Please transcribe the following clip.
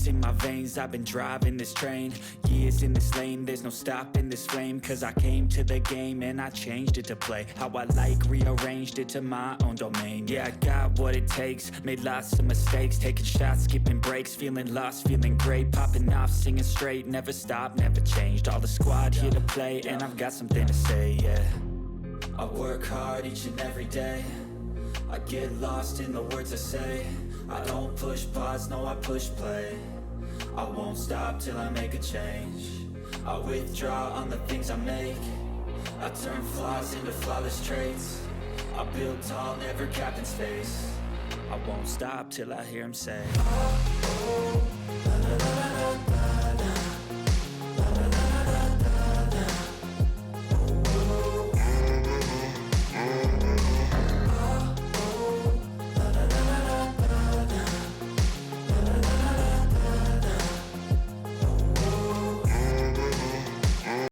in my veins, I've been driving this train. Years in this lane, there's no stopping this flame. Cause I came to the game and I changed it to play how I like, rearranged it to my own domain. Yeah, I got what it takes, made lots of mistakes, taking shots, skipping breaks, feeling lost, feeling great, popping off, singing straight, never stopped, never changed. All the squad here to play, and I've got something to say, yeah. I work hard each and every day, I get lost in the words I say. I don't push pause, no I push play. I won't stop till I make a change. I withdraw on the things I make. I turn flaws into flawless traits. I build tall, never capped in space. I won't stop till I hear him say, oh, oh.